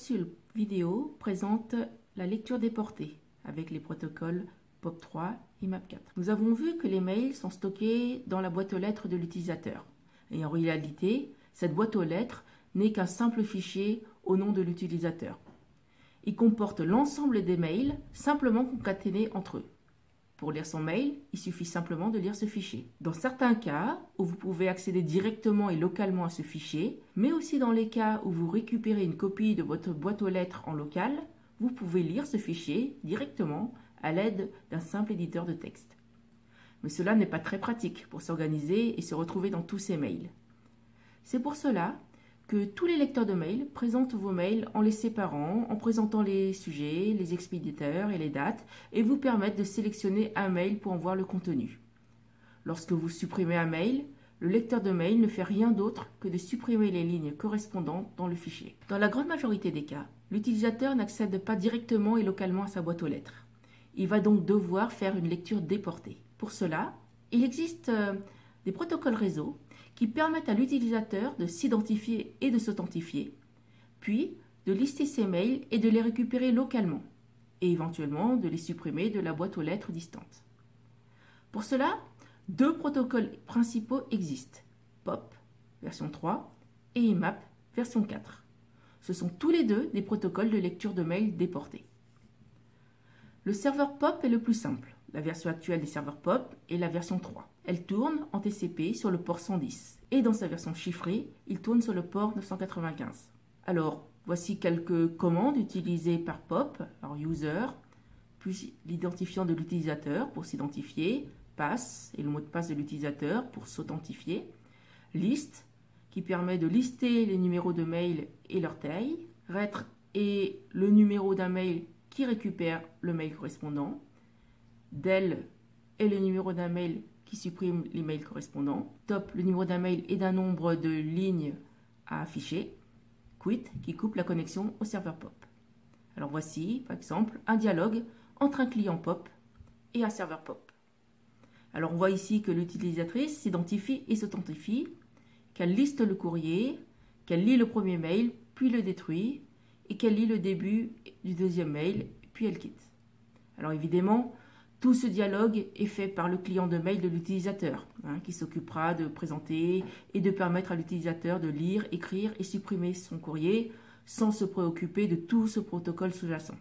capsule vidéo présente la lecture des portées avec les protocoles POP3 et MAP4. Nous avons vu que les mails sont stockés dans la boîte aux lettres de l'utilisateur. Et en réalité, cette boîte aux lettres n'est qu'un simple fichier au nom de l'utilisateur. Il comporte l'ensemble des mails simplement concaténés entre eux. Pour lire son mail, il suffit simplement de lire ce fichier. Dans certains cas où vous pouvez accéder directement et localement à ce fichier, mais aussi dans les cas où vous récupérez une copie de votre boîte aux lettres en local, vous pouvez lire ce fichier directement à l'aide d'un simple éditeur de texte. Mais cela n'est pas très pratique pour s'organiser et se retrouver dans tous ces mails. C'est pour cela que tous les lecteurs de mails présentent vos mails en les séparant, en présentant les sujets, les expédiateurs et les dates, et vous permettent de sélectionner un mail pour en voir le contenu. Lorsque vous supprimez un mail, le lecteur de mail ne fait rien d'autre que de supprimer les lignes correspondantes dans le fichier. Dans la grande majorité des cas, l'utilisateur n'accède pas directement et localement à sa boîte aux lettres. Il va donc devoir faire une lecture déportée. Pour cela, il existe des protocoles réseau qui permettent à l'utilisateur de s'identifier et de s'authentifier, puis de lister ses mails et de les récupérer localement, et éventuellement de les supprimer de la boîte aux lettres distante. Pour cela, deux protocoles principaux existent, POP, version 3, et IMAP, version 4. Ce sont tous les deux des protocoles de lecture de mails déportés. Le serveur POP est le plus simple. La version actuelle des serveurs POP est la version 3. Elle tourne en TCP sur le port 110. Et dans sa version chiffrée, il tourne sur le port 995. Alors, voici quelques commandes utilisées par POP. Alors, user, puis l'identifiant de l'utilisateur pour s'identifier, pass et le mot de passe de l'utilisateur pour s'authentifier, list, qui permet de lister les numéros de mail et leur taille, retr et le numéro d'un mail qui récupère le mail correspondant, del est le numéro d'un mail qui supprime les mails correspondants, top le numéro d'un mail et d'un nombre de lignes à afficher, quit qui coupe la connexion au serveur POP. Alors voici par exemple un dialogue entre un client POP et un serveur POP. Alors on voit ici que l'utilisatrice s'identifie et s'authentifie, qu'elle liste le courrier, qu'elle lit le premier mail, puis le détruit, et qu'elle lit le début du deuxième mail, puis elle quitte. Alors évidemment, tout ce dialogue est fait par le client de mail de l'utilisateur, qui s'occupera de présenter et de permettre à l'utilisateur de lire, écrire et supprimer son courrier sans se préoccuper de tout ce protocole sous-jacent.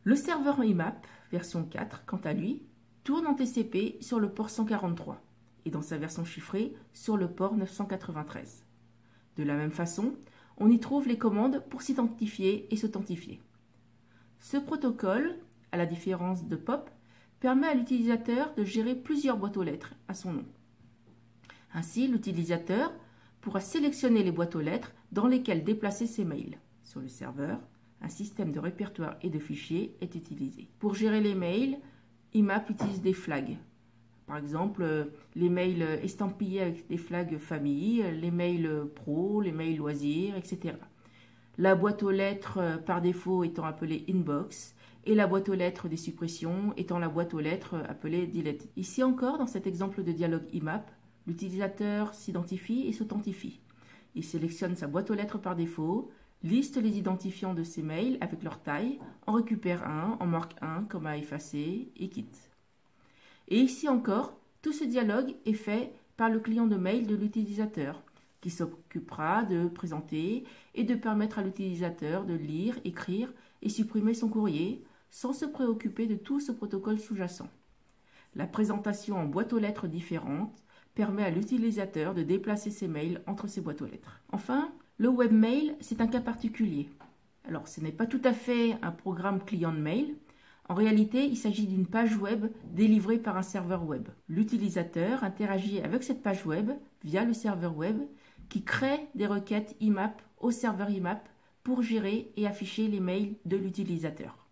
Le serveur IMAP, version 4, quant à lui, tourne en TCP sur le port 143 et dans sa version chiffrée sur le port 993. De la même façon, on y trouve les commandes pour s'identifier et s'authentifier. Ce protocole, à la différence de POP, permet à l'utilisateur de gérer plusieurs boîtes aux lettres à son nom. Ainsi, l'utilisateur pourra sélectionner les boîtes aux lettres dans lesquelles déplacer ses mails. Sur le serveur, un système de répertoire et de fichiers est utilisé. Pour gérer les mails, IMAP utilise des flags. Par exemple, les mails estampillés avec des flags famille, les mails pro, les mails loisirs, etc. La boîte aux lettres par défaut étant appelée inbox et la boîte aux lettres des suppressions étant la boîte aux lettres appelée delete. Ici encore, dans cet exemple de dialogue IMAP, l'utilisateur s'identifie et s'authentifie. Il sélectionne sa boîte aux lettres par défaut, liste les identifiants de ses mails avec leur taille, en récupère un, en marque un comme à effacer et quitte. Et ici encore, tout ce dialogue est fait par le client de mail de l'utilisateur, qui s'occupera de présenter et de permettre à l'utilisateur de lire, écrire et supprimer son courrier sans se préoccuper de tout ce protocole sous-jacent. La présentation en boîtes aux lettres différentes permet à l'utilisateur de déplacer ses mails entre ses boîtes aux lettres. Enfin, le webmail, c'est un cas particulier. Alors, ce n'est pas tout à fait un programme client de mail. En réalité, il s'agit d'une page web délivrée par un serveur web. L'utilisateur interagit avec cette page web via le serveur web qui crée des requêtes IMAP au serveur IMAP pour gérer et afficher les mails de l'utilisateur.